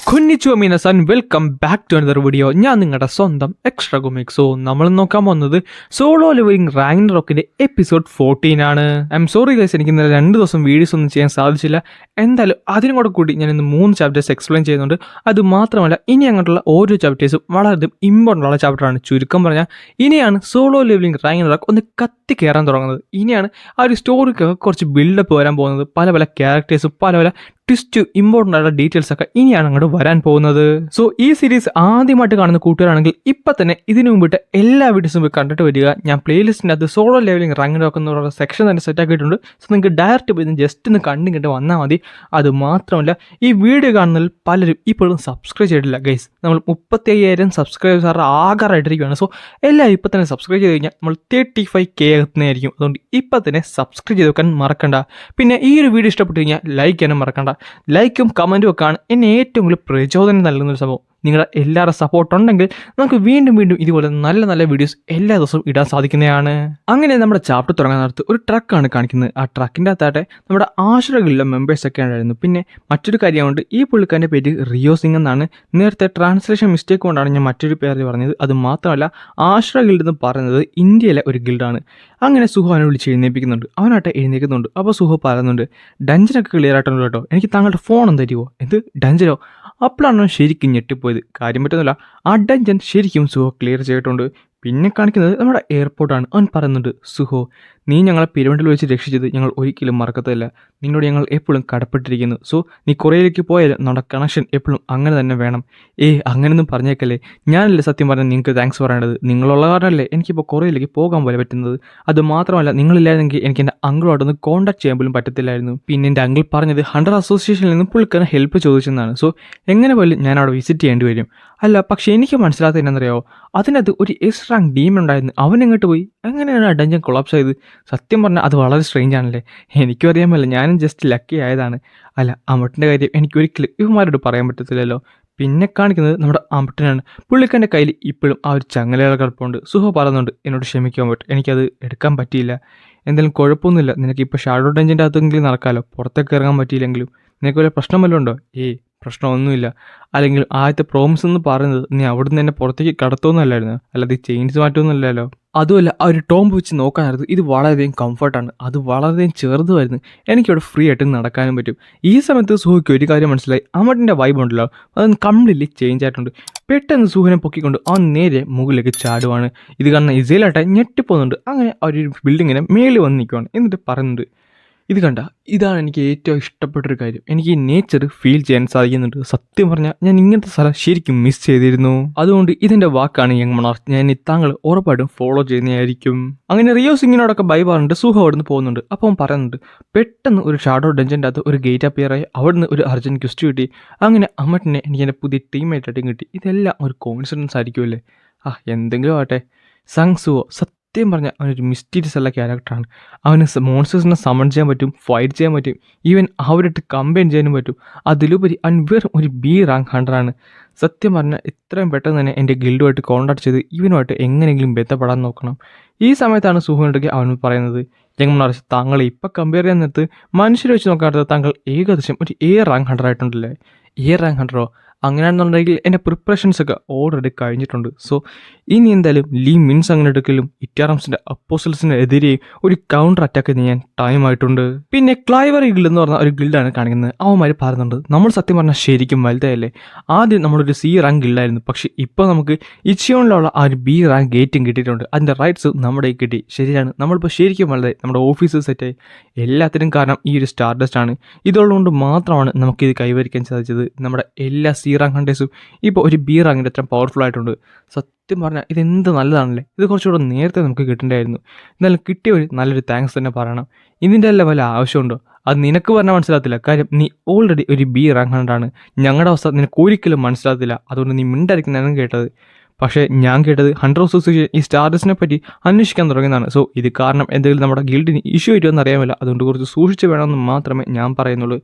കൊന്നിച്ചു മീനസൻ welcome back to another video. ഞാൻ നിങ്ങളുടെ സ്വന്തം എക്സ്ട്രാ കൊമിക്. സോ നമ്മൾ നോക്കാൻ പോകുന്നത് സോളോ ലെവലിംഗ് റാഗ്നറോക്കിന്റെ എപ്പിസോഡ് 14 ആണ്. ഐ എം സോറി ഗൈസ്, എനിക്ക് ഇന്നലെ 2 ദിവസം വീഡിയോസ് ഒന്നും ചെയ്യാൻ സാധിച്ചില്ല. എന്തായാലും അതിനും കൂടെ കൂടി ഞാൻ ഇന്ന് 3 ചാപ്റ്റേഴ്സ് എക്സ്പ്ലെയിൻ ചെയ്യുന്നുണ്ട്. അത് മാത്രമല്ല ഇനി അങ്ങോട്ടുള്ള ഓരോ ചാപ്റ്റേഴ്സും വളരെയധികം ഇമ്പോർട്ടൻ്റ് ഉള്ള ചാപ്റ്ററാണ്. ചുരുക്കം പറഞ്ഞാൽ ഇനിയാണ് സോളോ ലെവലിംഗ് റാഗ്നറോക്ക് ഒന്ന് കത്തി കയറാൻ തുടങ്ങുന്നത്. ഇനിയാണ് ആ ഒരു സ്റ്റോറിക്കൊക്കെ കുറച്ച് ബിൽഡപ്പ് വരാൻ പോകുന്നത്. പല പല ക്യാരക്ടേഴ്സും പല ട്വിസ്റ്റ് ഇമ്പോർട്ടൻ്റ് ആയിട്ടുള്ള ഡീറ്റെയിൽസ് ഒക്കെ ഇനിയാണ് അങ്ങോട്ട് വരാൻ പോകുന്നത്. സോ ഈ സീരീസ് ആദ്യമായിട്ട് കാണുന്ന കൂട്ടുകാരാണെങ്കിൽ ഇപ്പം തന്നെ ഇതിനു മുമ്പിട്ട് എല്ലാ വീഡിയോസും പോയി കണ്ടിട്ട് വരിക. ഞാൻ പ്ലേലിസ്റ്റിൻ്റെ അത് സോളോ ലെവലിംഗ് റാഗ്നറോക്ക് എന്നുള്ള സെക്ഷൻ തന്നെ സെറ്റ് ആക്കിയിട്ടുണ്ട്. സോ നിങ്ങൾക്ക് ഡയറക്റ്റ് പോയി ജസ്റ്റ് ഒന്ന് കണ്ടിട്ട് വന്നാൽ മതി. അത് മാത്രമല്ല ഈ വീഡിയോ കാണുന്നതിൽ പലരും ഇപ്പോഴും സബ്സ്ക്രൈബ് ചെയ്തിട്ടില്ല ഗൈസ്. നമ്മൾ 35,000 സബ്സ്ക്രൈബേഴ്സ് ആകാറായിട്ടിരിക്കുകയാണ്. സോ എല്ലാവരും ഇപ്പം തന്നെ സബ്സ്ക്രൈബ് ചെയ്ത് കഴിഞ്ഞാൽ നമ്മൾ 35K എത്തുന്നതായിരിക്കും. അതുകൊണ്ട് ഇപ്പം തന്നെ സബ്സ്ക്രൈബ് ചെയ്ത് വെക്കാൻ മറക്കണ്ട. പിന്നെ ഈ ഒരു വീഡിയോ ഇഷ്ടപ്പെട്ട് കഴിഞ്ഞാൽ ലൈക്ക് ചെയ്യാനും മറക്കണ്ട. ലൈക്കും കമൻറ്റും ഒക്കെയാണ് എന്നെ ഏറ്റവും കൂടുതൽ പ്രചോദനം നൽകുന്നൊരു സംഭവം. നിങ്ങളുടെ എല്ലാവരുടെ സപ്പോർട്ട് ഉണ്ടെങ്കിൽ നമുക്ക് വീണ്ടും ഇതുപോലെ നല്ല നല്ല വീഡിയോസ് എല്ലാ ദിവസവും ഇടാൻ സാധിക്കുന്നതാണ്. അങ്ങനെ നമ്മുടെ ചാപ്റ്റർ തുടങ്ങാൻ നേരത്ത് ഒരു ട്രക്കാണ് കാണിക്കുന്നത്. ആ ട്രക്കിൻ്റെ അകത്തായിട്ട് നമ്മുടെ ആശ്രയിലുള്ള മെമ്പേഴ്സൊക്കെ ഉണ്ടായിരുന്നു. പിന്നെ മറ്റൊരു കാര്യമുണ്ട്, ഈ പുള്ളിക്കാരൻ്റെ പേര് റിയോ സിംഗ് എന്നാണ്. നേരത്തെ ട്രാൻസ്ലേഷൻ മിസ്റ്റേക്ക് കൊണ്ടാണ് ഞാൻ മറ്റൊരു പേര് പറഞ്ഞത്. അത് മാത്രമല്ല ആശ്ര ഗിൽഡ് എന്ന് പറയുന്നത് ഇന്ത്യയിലെ ഒരു ഗിൽഡാണ്. അങ്ങനെ സുഹു അവനെ വിളിച്ച് എഴുന്നേൽപ്പിക്കുന്നുണ്ട്. അവനായിട്ട് എഴുന്നേൽക്കുന്നുണ്ട്. അപ്പോൾ സുഹു പറയുന്നുണ്ട്, ഡഞ്ചനൊക്കെ ക്ലിയർ ആയിട്ടുണ്ട് കേട്ടോ, എനിക്ക് താങ്കളുടെ ഫോൺ ഒന്ന് തരുമോ? എന്ത് ഡഞ്ചനോ? അപ്പോഴാണ് ശരിക്കും ഞെട്ടിപ്പോയത്. കാര്യം പറ്റുന്നില്ല, ആ ഡഞ്ചൻ ശരിക്കും സുഹോ ക്ലിയർ ചെയ്തിട്ടുണ്ട്. പിന്നെ കാണിക്കുന്നത് നമ്മുടെ എയർപോർട്ടാണ്. അവൻ പറയുന്നുണ്ട്, സുഹോ നീ ഞങ്ങളെ പിരമിഡിൽ വെച്ച് രക്ഷിച്ചത് ഞങ്ങൾ ഒരിക്കലും മറക്കത്തില്ല. നിന്നോട് ഞങ്ങൾ എപ്പോഴും കടപ്പെട്ടിരിക്കുന്നു. സോ നീ കൊറിയയിലേക്ക് പോയാലും നമ്മുടെ കണക്ഷൻ എപ്പോഴും അങ്ങനെ തന്നെ വേണം. അങ്ങനെയൊന്നും പറഞ്ഞേക്കല്ലേ, ഞാനല്ലേ സത്യം പറഞ്ഞാൽ നിങ്ങൾക്ക് താങ്ക്സ് പറയേണ്ടത്. നിങ്ങളുള്ള കാരണമല്ലേ എനിക്കിപ്പോൾ കൊറിയയിലേക്ക് പോകാൻ പോലെ പറ്റുന്നത്. അത് മാത്രമല്ല നിങ്ങളില്ലായിരുന്നെങ്കിൽ എനിക്ക് എൻ്റെ അങ്കിളോടൊന്ന് കോൺടാക്ട് ചെയ്യാൻ പോലും പറ്റത്തില്ലായിരുന്നു. പിന്നെ എൻ്റെ അങ്കിൾ പറഞ്ഞത് ഹണ്ടർ അസോസിയേഷനിൽ നിന്ന് പുള്ളിക്കാരൻ ഹെൽപ്പ് ചോദിച്ചെന്നാണ്. സോ എങ്ങനെ പോലും ഞാൻ അവിടെ വിസിറ്റ് ചെയ്യേണ്ടി വരും. അല്ല പക്ഷേ എനിക്ക് മനസ്സിലാത്ത എന്നറിയാമോ, അതിനകത്ത് ഒരു എസ് റാങ്ക് ഡീമൺ ഉണ്ടായിരുന്നു. അവൻ എങ്ങോട്ട് പോയി? എങ്ങനെയാണ് ഡഞ്ചൻ കൊളാപ്സ് ചെയ്ത്? സത്യം പറഞ്ഞാൽ അത് വളരെ സ്ട്രേഞ്ച് ആണല്ലേ. എനിക്കും അറിയാമല്ലോ, ഞാനും ജസ്റ്റ് ലക്കി ആയതാണ്. അല്ല അമ്മട്ടിൻ്റെ കാര്യം എനിക്കൊരിക്കലും ഇവന്മാരോട് പറയാൻ പറ്റത്തില്ലല്ലോ. പിന്നെ കാണിക്കുന്നത് നമ്മുടെ അമ്മട്ടനാണ്. പുള്ളിക്കാരൻ്റെ കയ്യിൽ ഇപ്പോഴും ആ ഒരു ചങ്ങലകൾ കിടപ്പുണ്ട്. സുഹോ പറയുന്നുണ്ട്, എന്നോട് ക്ഷമിക്കാൻ പറ്റും, എനിക്കത് എടുക്കാൻ പറ്റിയില്ല. എന്തായാലും കുഴപ്പമൊന്നുമില്ല, നിനക്കിപ്പോൾ ഷാഡോ ഡഞ്ചൻ്റെ അകത്തെങ്കിലും നടക്കാമല്ലോ. പുറത്തേക്ക് ഇറങ്ങാൻ പറ്റിയില്ലെങ്കിലും നിനക്ക് വല്ല പ്രശ്നം വല്ലതും ഉണ്ടോ? പ്രശ്നമൊന്നുമില്ല. അല്ലെങ്കിൽ ആദ്യത്തെ പ്രോമിസ് എന്ന് പറയുന്നത് നീ അവിടുന്ന് തന്നെ പുറത്തേക്ക് കടത്തുമെന്നല്ലായിരുന്നു, അല്ലാതെ ചെയിൻസ് മാറ്റുമെന്നല്ലല്ലോ. അതുമല്ല ആ ഒരു ടോംബ് വെച്ച് നോക്കാനായിരുന്നു ഇത് വളരെയധികം കംഫർട്ടാണ്. അത് വളരെയധികം ചെറുതുമായിരുന്നു. എനിക്കിവിടെ ഫ്രീ ആയിട്ട് നടക്കാനും പറ്റും. ഈ സമയത്ത് സുഹയ്ക്ക് ഒരു കാര്യം മനസ്സിലായി, അമ്മട്ടിൻ്റെ വൈബ് ഉണ്ടല്ലോ അത് കംപ്ലീറ്റ്ലി ചേഞ്ച് ആയിട്ടുണ്ട്. പെട്ടെന്ന് സുഹനെ പൊക്കിക്കൊണ്ട് അവൻ നേരെ മുകളിലേക്ക് ചാടുവാണ്. ഇത് കാരണം ഇസയിലാട്ടെ ഞെട്ടിപ്പോകുന്നുണ്ട്. അങ്ങനെ ആ ഒരു ബിൽഡിങ്ങിനെ മേളിൽ വന്ന് നിൽക്കുവാണ്. എന്നിട്ട് പറയുന്നുണ്ട്, ഇത് കണ്ട, ഇതാണ് എനിക്ക് ഏറ്റവും ഇഷ്ടപ്പെട്ടൊരു കാര്യം. എനിക്ക് ഈ നേച്ചർ ഫീൽ ചെയ്യാൻ സാധിക്കുന്നുണ്ട്. സത്യം പറഞ്ഞാൽ ഞാൻ ഇങ്ങനത്തെ സ്ഥലം ശരിക്കും മിസ് ചെയ്തിരുന്നു. അതുകൊണ്ട് ഇതിൻ്റെ വാക്കാണ് യങ് മൊണാർക്ക്. ഞാൻ താങ്കൾ ഉറപ്പായിട്ടും ഫോളോ ചെയ്യുന്നതായിരിക്കും. അങ്ങനെ റിയോ സിംഗിനോടൊക്കെ ബൈ പറഞ്ഞിട്ട് സുഹ അവിടുന്ന് പോകുന്നുണ്ട്. അപ്പോൾ അവൻ പറയുന്നുണ്ട്, പെട്ടെന്ന് ഒരു ഷാഡോ ഡഞ്ചൻ്റെ അകത്ത് ഒരു ഗേറ്റ് അപ്പിയറായി. അവിടുന്ന് ഒരു അർജൻറ്റ് ക്വസ്റ്റ് കിട്ടി. അങ്ങനെ അമ്മട്ടിനെ എനിക്ക് എൻ്റെ പുതിയ ടീമേറ്റായിട്ടും കിട്ടി. ഇതെല്ലാം ഒരു കോയിൻസിഡൻസ് ആയിരിക്കുമല്ലേ? എന്തെങ്കിലും ആട്ടെ. സങ് സുവോ സത്യം പറഞ്ഞാൽ അവനൊരു മിസ്റ്റീരിയസ് ഉള്ള ക്യാരക്ടറാണ്. അവന് മോൺസ്റ്റേഴ്സിനെ സമൺ ചെയ്യാൻ പറ്റും, ഫൈറ്റ് ചെയ്യാൻ പറ്റും, ഈവൻ അവരിട്ട് കമ്പൈൻ ചെയ്യാനും പറ്റും. അതിലുപരി അവൻ വെറും ഒരു ബി റാങ്ക് ഹണ്ടറാണ്. സത്യം പറഞ്ഞാൽ ഇത്രയും പെട്ടെന്ന് തന്നെ എൻ്റെ ഗിൽഡുമായിട്ട് കോൺടാക്ട് ചെയ്ത് ഇവനുമായിട്ട് എങ്ങനെയെങ്കിലും ബന്ധപ്പെടാൻ നോക്കണം. ഈ സമയത്താണ് സുഹൃത്തുണ്ടെങ്കിൽ അവൻ പറയുന്നത്, ഞങ്ങൾ താങ്കളെ ഇപ്പം കമ്പയർ ചെയ്യാൻ നേരത്ത് മനുഷ്യരെ വെച്ച് നോക്കാത്തത് താങ്കൾ ഏകദേശം ഒരു റാങ്ക് ഹണ്ടർ ആയിട്ടുണ്ടല്ലേ. റാങ്ക് ഹണ്ടറോ? അങ്ങനെയാണെന്നുണ്ടെങ്കിൽ എൻ്റെ പ്രിപ്പറേഷൻസ് ഒക്കെ ഓൾറെഡി കഴിഞ്ഞിട്ടുണ്ട്. സോ ഇനി എന്തായാലും ലീ മിൻസ് അങ്ങനെ എടുക്കലും ഇറ്റാറംസിൻ്റെ അപ്പോസൽസിനെതിരെയും ഒരു കൗണ്ടർ അറ്റാക്ക് ചെയ്യാൻ ടൈം ആയിട്ടുണ്ട്. പിന്നെ ക്ലൈവറി ഗിൽഡ് എന്ന് പറഞ്ഞ ഒരു ഗിൽഡാണ് കാണിക്കുന്നത്. അവന്മാർ പറയുന്നുണ്ട്, നമ്മൾ സത്യം പറഞ്ഞാൽ ശരിക്കും വലുതായല്ലേ. ആദ്യം നമ്മളൊരു C റാങ്ക് ഗിൽഡായിരുന്നു, പക്ഷേ ഇപ്പോൾ നമുക്ക് ഇച്ചിയോണിലുള്ള ആ ഒരു B റാങ്ക് ഗേറ്റും കിട്ടിയിട്ടുണ്ട്. അതിൻ്റെ റൈറ്റ്സ് നമ്മുടെ കിട്ടി. ശരിയാണ്, നമ്മളിപ്പോൾ ശരിക്കും വലുതായി. നമ്മുടെ ഓഫീസ് സെറ്റായി. എല്ലാത്തിനും കാരണം ഈ ഒരു സ്റ്റാർഡസ്റ്റ് ആണ്. ഇതുള്ളതുകൊണ്ട് മാത്രമാണ് നമുക്കിത് കൈവരിക്കാൻ സാധിച്ചത്. നമ്മുടെ എല്ലാ C റാങ്ക് ഹണ്ടേഴ്സും ഇപ്പോൾ ഒരു B റാങ്കിൻ്റെ അത്ര പവർഫുൾ ആയിട്ടുണ്ട്. സത്യം പറഞ്ഞാൽ ഇതെന്ത് നല്ലതാണല്ലേ. ഇത് കുറച്ചുകൂടെ നേരത്തെ നമുക്ക് കിട്ടേണ്ടായിരുന്നു. എന്നാലും കിട്ടിയ ഒരു നല്ലൊരു താങ്ക്സ് തന്നെ പറയണം. ഇതിൻ്റെ എല്ലാം വല്ല ആവശ്യമുണ്ടോ? അത് നിനക്ക് പറഞ്ഞാൽ മനസ്സിലാകത്തില്ല. കാര്യം നീ ഓൾറെഡി ഒരു B റാങ്ക് ഹണ്ടറാണ്. ഞങ്ങളുടെ അവസ്ഥ നിനക്ക് ഒരിക്കലും മനസ്സിലാകത്തില്ല. അതുകൊണ്ട് നീ മിണ്ടായിരിക്കുന്നതാണ് കേട്ടത്. പക്ഷേ ഞാൻ കേട്ടത് ഹണ്ടർ അസോസിയേഷൻ ഈ സ്റ്റാർഡസിനെ പറ്റി അന്വേഷിക്കാൻ തുടങ്ങിയതാണ്. സോ ഇത് കാരണം എന്തെങ്കിലും നമ്മുടെ ഗിൽഡിന് ഇഷ്യൂ വരുമെന്ന് അറിയാമില്ല. അതുകൊണ്ട് കുറച്ച് സൂക്ഷിച്ച് വേണമെന്ന് മാത്രമേ ഞാൻ പറയുന്നുള്ളൂ.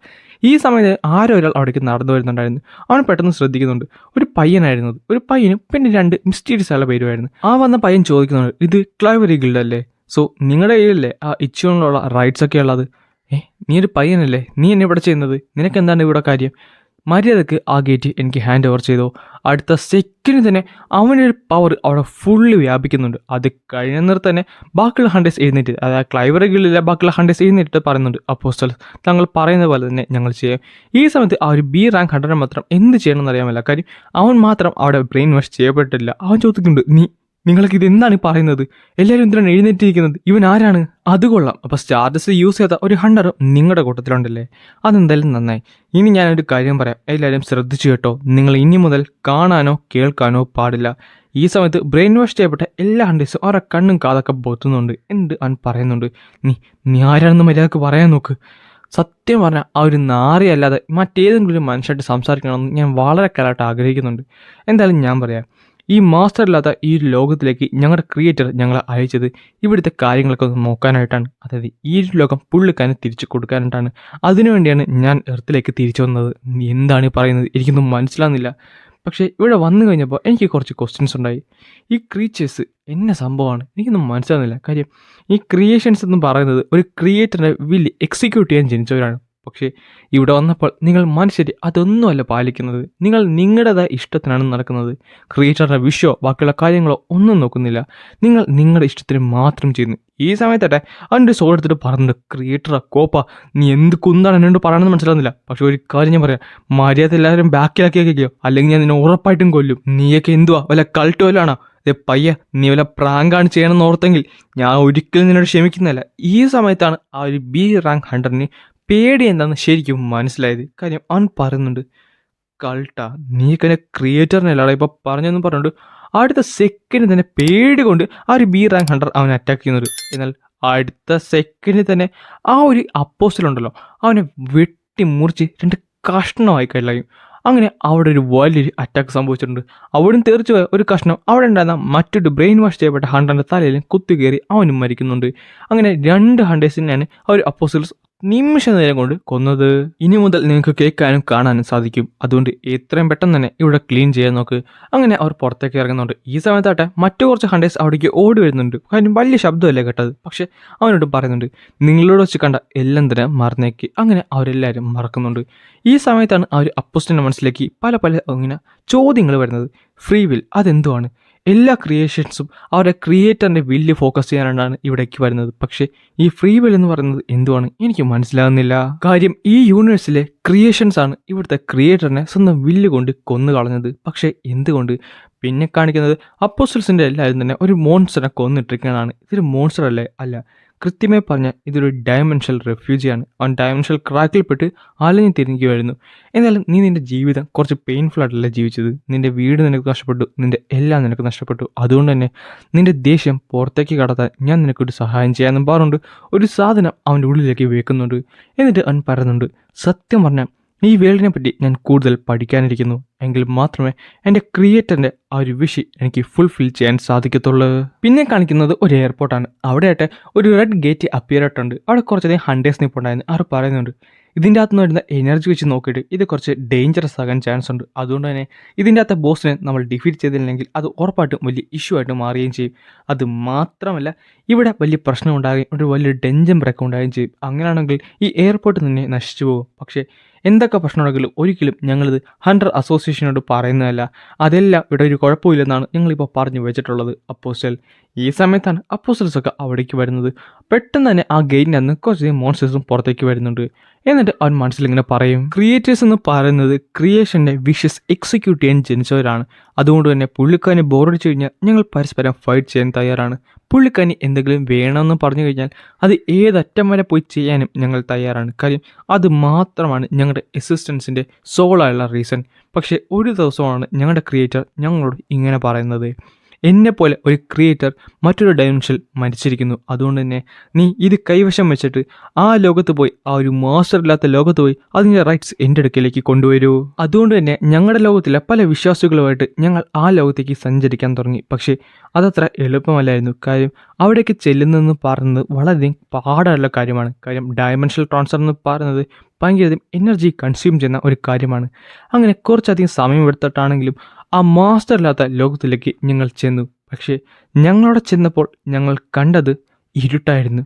ഈ സമയത്ത് ആരോ ഒരാൾ അവിടേക്ക് നടന്നു വരുന്നുണ്ടായിരുന്നു. അവൻ പെട്ടെന്ന് ശ്രദ്ധിക്കുന്നുണ്ട്. ഒരു പയ്യനായിരുന്നത്. ഒരു പയ്യനും പിന്നെ 2 മിസ്റ്റീരിയസ് ആയുള്ള പേരുമായിരുന്നു. ആ വന്ന പയ്യൻ ചോദിക്കുന്നുണ്ട്, ഇത് ക്ലൈവറി ഗിൽഡല്ലേ? സോ നിങ്ങളുടെ കയ്യിലല്ലേ ആ ഇച്ചിയോണിലുള്ള റൈറ്റ്സ് ഒക്കെ ഉള്ളത്? നീ ഒരു പയ്യനല്ലേ, നീ എന്നെ ഇവിടെ ചെയ്യുന്നത്? നിനക്ക് എന്താണ് ഇവിടെ കാര്യം? മര്യാദക്ക് ആ ഗേറ്റ് എനിക്ക് ഹാൻഡ് ഓവർ ചെയ്തോ. അടുത്ത സെക്കൻഡ് തന്നെ അവനൊരു പവർ അവിടെ ഫുള്ള് വ്യാപിക്കുന്നുണ്ട്. അത് കഴിയുന്നവർ തന്നെ ബാക്കിയുള്ള ഹണ്ടേഴ്സ് എഴുന്നേറ്റ്, അതായത് ക്ലൈവർ ഗില്ലില്ല, ബാക്കിയുള്ള ഹണ്ടേഴ്സ് എഴുന്നേറ്റിട്ട് പറയുന്നുണ്ട്, അപ്പോസ്റ്റൽസ് താങ്കൾ പറയുന്ന പോലെ തന്നെ ഞങ്ങൾ ചെയ്യാം. ഈ സമയത്ത് ആ ഒരു ബി റാങ്ക് ഹണ്ടറിനെ മാത്രം എന്ത് ചെയ്യണമെന്ന് അറിയാമല്ല. കാര്യം അവൻ മാത്രം അവിടെ ബ്രെയിൻ വാഷ് ചെയ്യപ്പെട്ടില്ല. അവൻ ചോദിക്കുന്നുണ്ട്, നിങ്ങൾക്ക് ഇത് എന്താണ് പറയുന്നത്? എല്ലാവരും എന്തിനാണ് എഴുന്നേറ്റിരിക്കുന്നത്? ഇവൻ ആരാണ്? അത് കൊള്ളാം. അപ്പോൾ സ്റ്റാർഡസ്റ്റ് യൂസ് ചെയ്ത ഒരു ഹണ്ടറും നിങ്ങളുടെ കൂട്ടത്തിലുണ്ടല്ലേ? അതെന്തായാലും നന്നായി. ഇനി ഞാനൊരു കാര്യം പറയാം, എല്ലാവരും ശ്രദ്ധിച്ചു കേട്ടോ. നിങ്ങൾ ഇനി മുതൽ കാണാനോ കേൾക്കാനോ പാടില്ല. ഈ സമയത്ത് ബ്രെയിൻ വാഷ് ചെയ്യപ്പെട്ട എല്ലാ ഹണ്ടേഴ്സും അവരുടെ കണ്ണും കാതൊക്കെ പൊത്തുന്നുണ്ട്. എന്ത് അവൻ പറയുന്നുണ്ട്, നീ ആരാണെന്ന് മര്യാദക്ക് പറയാൻ നോക്ക്. സത്യം പറഞ്ഞാൽ ആ ഒരു നാറിയല്ലാതെ മറ്റേതെങ്കിലും ഒരു മനുഷ്യമായിട്ട് സംസാരിക്കണമെന്ന് ഞാൻ വളരെ കാലമായിട്ട് ആഗ്രഹിക്കുന്നുണ്ട്. എന്തായാലും ഞാൻ പറയാം, ഈ മാസ്റ്റർ ഇല്ലാത്ത ഈ ഒരു ലോകത്തിലേക്ക് ഞങ്ങളുടെ ക്രിയേറ്റർ ഞങ്ങളെ അയച്ചത് ഇവിടുത്തെ കാര്യങ്ങളൊക്കെ ഒന്ന് നോക്കാനായിട്ടാണ്. അതായത് ഈ ഒരു ലോകം പുള്ളിക്കാരന് തിരിച്ചു കൊടുക്കാനായിട്ടാണ്. അതിനുവേണ്ടിയാണ് ഞാൻ എർത്തിലേക്ക് തിരിച്ചു വന്നത്. എന്താണ് ഈ പറയുന്നത്? എനിക്കൊന്നും മനസ്സിലാകുന്നില്ല. പക്ഷേ ഇവിടെ വന്നു കഴിഞ്ഞപ്പോൾ എനിക്ക് കുറച്ച് ക്വസ്റ്റ്യൻസ് ഉണ്ടായി. ഈ ക്രീച്ചേഴ്സ് എന്ന സംഭവമാണ് എനിക്കൊന്നും മനസ്സിലാകുന്നില്ല. കാര്യം ഈ ക്രിയേഷൻസ് എന്ന് പറയുന്നത് ഒരു ക്രിയേറ്ററിൻ്റെ വില്ല് എക്സിക്യൂട്ട് ചെയ്യാൻ ജനിച്ചവരാണ്. പക്ഷേ ഇവിടെ വന്നപ്പോൾ നിങ്ങൾ മനുഷ്യർ അതൊന്നുമല്ല പാലിക്കുന്നത്. നിങ്ങൾ നിങ്ങളുടേതായ ഇഷ്ടത്തിനാണ് നടക്കുന്നത്. ക്രിയേറ്ററിൻ്റെ വിഷയോ ബാക്കിയുള്ള കാര്യങ്ങളോ ഒന്നും നോക്കുന്നില്ല. നിങ്ങൾ നിങ്ങളുടെ ഇഷ്ടത്തിന് മാത്രം ചെയ്യുന്നു. ഈ സമയത്തട്ടെ അവൻ്റെ സോൾ എടുത്തിട്ട് പറഞ്ഞിട്ട്, ക്രിയേറ്ററാ കോപ്പ, നീ എന്ത് കുന്താണ് എന്നോട് പറയണമെന്ന് മനസ്സിലാകുന്നില്ല. പക്ഷെ ഒരു കാര്യം ഞാൻ പറയാം, മര്യാദ എല്ലാവരും ബാക്കിലാക്കിയൊക്കെയോ, അല്ലെങ്കിൽ ഞാൻ നിന്നെ ഉറപ്പായിട്ടും കൊല്ലും. നീയൊക്കെ എന്തുവാ വല്ല കൾട്ട് വല്ലതാണോ? പയ്യ നീ വല്ല പ്രാങ്കാണ് ചെയ്യണമെന്ന് ഓർത്തെങ്കിൽ ഞാൻ ഒരിക്കലും നിന്നോട് ക്ഷമിക്കുന്നില്ല. ഈ സമയത്താണ് ആ ഒരു ബി റാങ്ക് ഹണ്ടറിന് പേടി എന്താണെന്ന് ശരിക്കും മനസ്സിലായത്. കാര്യം അവൻ പറയുന്നുണ്ട്, കൾട്ടാ, നീയൊക്കെ എന്നെ ക്രിയേറ്ററിനല്ലാടാ ഇപ്പോൾ പറഞ്ഞെന്ന് പറഞ്ഞുകൊണ്ട് അടുത്ത സെക്കൻഡ് തന്നെ പേടി കൊണ്ട് ആ ഒരു ബി റാങ്ക് ഹണ്ടർ അവനെ അറ്റാക്ക് ചെയ്യുന്നത്. എന്നാൽ അടുത്ത സെക്കൻഡിൽ തന്നെ ആ ഒരു അപ്പോസ്റ്റലുണ്ടല്ലോ അവനെ വെട്ടി മുറിച്ച് 2 കഷ്ണമായി കഴിയും. അങ്ങനെ അവിടെ ഒരു വലിയൊരു അറ്റാക്ക് സംഭവിച്ചിട്ടുണ്ട്. അവിടുന്ന് തെറിച്ചു പോയ ഒരു കഷ്ണം അവിടെ ഉണ്ടായിരുന്ന മറ്റൊരു ബ്രെയിൻ വാഷ് ചെയ്യപ്പെട്ട ഹണ്ടറിൻ്റെ തലയിലും കുത്തുകയറി അവനും മരിക്കുന്നുണ്ട്. അങ്ങനെ 2 ഹണ്ടേഴ്സിനെയാണ് ആ ഒരു അപ്പോസ്റ്റൽസ് നിമിഷ നേരം കൊണ്ട് കൊന്നത്. ഇനി മുതൽ നിങ്ങൾക്ക് കേൾക്കാനും കാണാനും സാധിക്കും. അതുകൊണ്ട് എത്രയും പെട്ടെന്ന് തന്നെ ഇവിടെ ക്ലീൻ ചെയ്യാൻ നോക്ക്. അങ്ങനെ അവർ പുറത്തേക്ക് ഇറങ്ങുന്നുണ്ട്. ഈ സമയത്താട്ടെ മറ്റു കുറച്ച് ഹണ്ടേഴ്സ് അവിടേക്ക് ഓടി വരുന്നുണ്ട്. കാര്യം വലിയ ശബ്ദമല്ലേ കേട്ടത്. പക്ഷെ അവനോട് പറയുന്നുണ്ട്, നിങ്ങളോട് വെച്ച് കണ്ട എല്ലാം തന്നെ മറന്നേക്ക്. അങ്ങനെ അവരെല്ലാവരും മറക്കുന്നുണ്ട്. ഈ സമയത്താണ് ആ ഒരു അപ്പോസ്റ്റലിൻ്റെ മനസ്സിലേക്ക് പല ഇങ്ങനെ ചോദ്യങ്ങൾ വരുന്നത്. ഫ്രീ വിൽ അതെന്തുവാണ്? എല്ലാ ക്രിയേഷൻസും അവരുടെ ക്രിയേറ്ററിൻ്റെ വില്ല് ഫോക്കസ് ചെയ്യാനാണ് ഇവിടേക്ക് വരുന്നത്. പക്ഷേ ഈ ഫ്രീ വിൽ എന്ന് പറയുന്നത് എന്തുവാണ് എനിക്ക് മനസ്സിലാകുന്നില്ല. കാര്യം ഈ യൂണിവേഴ്സിലെ ക്രിയേഷൻസ് ആണ് ഇവിടുത്തെ ക്രിയേറ്ററിനെ സ്വന്തം വില്ല് കൊണ്ട് കൊന്നു കളഞ്ഞത്. പക്ഷേ എന്തുകൊണ്ട്? പിന്നെ കാണിക്കുന്നത് അപ്പോസ്റ്റൽസിൻ്റെ എല്ലാവരും തന്നെ ഒരു മോൺസ്റ്ററിനെ കൊന്നിട്ടിരിക്കുന്നതാണ്. ഇതൊരു മോൺസ്റ്റർ അല്ലേ? അല്ല, കൃത്യമായി പറഞ്ഞാൽ ഇതൊരു ഡയമെൻഷൽ റെഫ്യൂജിയാണ്. അവൻ ഡയമെൻഷൽ ക്രാക്കിൽപ്പെട്ട് അലഞ്ഞു തിരിഞ്ഞുമായിരുന്നു. എന്നാലും നീ നിൻ്റെ ജീവിതം കുറച്ച് പെയിൻഫുൾ ആയിട്ടല്ല ജീവിച്ചത്. നിൻ്റെ വീട് നിനക്ക് നഷ്ടപ്പെട്ടു, നിൻ്റെ എല്ലാം നിനക്ക് നഷ്ടപ്പെട്ടു. അതുകൊണ്ട് തന്നെ നിൻ്റെ ദേഷ്യം പുറത്തേക്ക് കടത്താൻ ഞാൻ നിനക്കൊരു സഹായം ചെയ്യാമെന്നും പറഞ്ഞുകൊണ്ട് ഒരു സാധനം അവൻ്റെ ഉള്ളിലേക്ക് വെക്കുന്നുണ്ട്. എന്നിട്ട് അവൻ പറയുന്നുണ്ട്, സത്യം പറഞ്ഞാൽ ഈ വേൾഡിനെ പറ്റി ഞാൻ കൂടുതൽ പഠിക്കാനിരിക്കുന്നു. എങ്കിൽ മാത്രമേ എൻ്റെ ക്രിയേറ്ററിൻ്റെ ആ ഒരു വിഷ് എനിക്ക് ഫുൾഫിൽ ചെയ്യാൻ സാധിക്കത്തുള്ളൂ. പിന്നെ കാണിക്കുന്നത് ഒരു എയർപോർട്ടാണ്. അവിടെയായിട്ട് ഒരു റെഡ് ഗേറ്റ് അപ്പിയർ ആയിട്ടുണ്ട്. അവിടെ കുറച്ചധികം ഹണ്ടേഴ്സ് നിൽപ്പുണ്ടായിരുന്നു. അവർ പറയുന്നുണ്ട്, ഇതിൻ്റെ അകത്തുനിന്ന് വരുന്ന എനർജി വെച്ച് നോക്കിയിട്ട് ഇത് കുറച്ച് ഡേഞ്ചറസ് ആകാൻ ചാൻസ് ഉണ്ട്. അതുകൊണ്ട് തന്നെ ഇതിൻ്റെ അകത്തെ ബോസിനെ നമ്മൾ ഡിഫീറ്റ് ചെയ്തില്ലെങ്കിൽ അത് ഉറപ്പായിട്ടും വലിയ ഇഷ്യൂ ആയിട്ട് മാറുകയും ചെയ്യും. അത് മാത്രമല്ല ഇവിടെ വലിയ പ്രശ്നം ഉണ്ടാകുകയും ഒരു വലിയൊരു ഡെഞ്ചൻ ബ്രേക്ക് ഉണ്ടാകുകയും ചെയ്യും. അങ്ങനെയാണെങ്കിൽ ഈ എയർപോർട്ട് തന്നെ നശിച്ചു പോകും. പക്ഷേ എന്തൊക്കെ പ്രശ്നമുണ്ടെങ്കിലും ഒരിക്കലും ഞങ്ങളിത് ഹണ്ടർ അസോസിയേഷനോട് പറയുന്നതല്ല. അതെല്ലാം ഇവിടെ ഒരു കുഴപ്പമില്ലെന്നാണ് ഞങ്ങളിപ്പോൾ പറഞ്ഞു വെച്ചിട്ടുള്ളത് അപ്പോസ്റ്റൽ. ഈ സമയത്താണ് അപ്പോസ്റ്റൽസൊക്കെ അവിടേക്ക് വരുന്നത്. പെട്ടെന്ന് തന്നെ ആ ഗെയിറ്റിൻ്റെ അന്ന് കുറച്ച് മോൺസ്റ്റേഴ്സും പുറത്തേക്ക് വരുന്നുണ്ട്. എന്നിട്ട് അവൻ മനസ്സിലിങ്ങനെ പറയും, ക്രിയേറ്റേഴ്സ് എന്ന് പറയുന്നത് ക്രിയേഷൻ്റെ വിഷസ് എക്സിക്യൂട്ട് ചെയ്യാൻ ജനിച്ചവരാണ്. അതുകൊണ്ട് തന്നെ പുള്ളിക്കാരനെ ബോറടിച്ചു കഴിഞ്ഞാൽ ഞങ്ങൾ പരസ്പരം ഫൈറ്റ് ചെയ്യാൻ തയ്യാറാണ്. പുള്ളിക്കാരന് എന്തെങ്കിലും വേണമെന്ന് പറഞ്ഞു കഴിഞ്ഞാൽ അത് ഏതറ്റം വരെ പോയി ചെയ്യാനും ഞങ്ങൾ തയ്യാറാണ്. കാര്യം അത് മാത്രമാണ് ഞങ്ങളുടെ എക്സിസ്റ്റൻസിൻ്റെ സോളായുള്ള റീസൺ. പക്ഷേ ഒരു ദിവസമാണ് ഞങ്ങളുടെ ക്രിയേറ്റർ ഞങ്ങളോട് ഇങ്ങനെ പറയുന്നത്, എന്നെപ്പോലെ ഒരു ക്രിയേറ്റർ മറ്റൊരു ഡയമെൻഷനിൽ മരിച്ചിരിക്കുന്നു. അതുകൊണ്ട് തന്നെ നീ ഇത് കൈവശം വെച്ചിട്ട് ആ ലോകത്ത് പോയി, ആ ഒരു മാസ്റ്റർ ഇല്ലാത്ത ലോകത്ത് പോയി അതിൻ്റെ റൈറ്റ്സ് എൻ്റെ അടുക്കലേക്ക് കൊണ്ടുവരൂ. അതുകൊണ്ട് തന്നെ ഞങ്ങളുടെ ലോകത്തിലെ പല വിശ്വാസികളുമായിട്ട് ഞങ്ങൾ ആ ലോകത്തേക്ക് സഞ്ചരിക്കാൻ തുടങ്ങി. പക്ഷേ അതത്ര എളുപ്പമല്ലായിരുന്നു. കാര്യം അവിടേക്ക് ചെല്ലുന്നതെന്ന് പറയുന്നത് വളരെയധികം പാടുള്ള കാര്യമാണ്. കാര്യം ഡയമെൻഷണൽ ട്രാൻസ്ഫർ എന്ന് പറയുന്നത് ഭയങ്കരധികം എനർജി കൺസ്യൂം ചെയ്യുന്ന ഒരു കാര്യമാണ്. അങ്ങനെ കുറച്ചധികം സമയം എടുത്തിട്ടാണെങ്കിലും ആ മാസ്റ്റർ ഇല്ലാത്ത ലോകത്തിലേക്ക് ഞങ്ങൾ ചെന്നു. പക്ഷേ ഞങ്ങളവിടെ ചെന്നപ്പോൾ ഞങ്ങൾ കണ്ടത് ഇരുട്ടായിരുന്നു.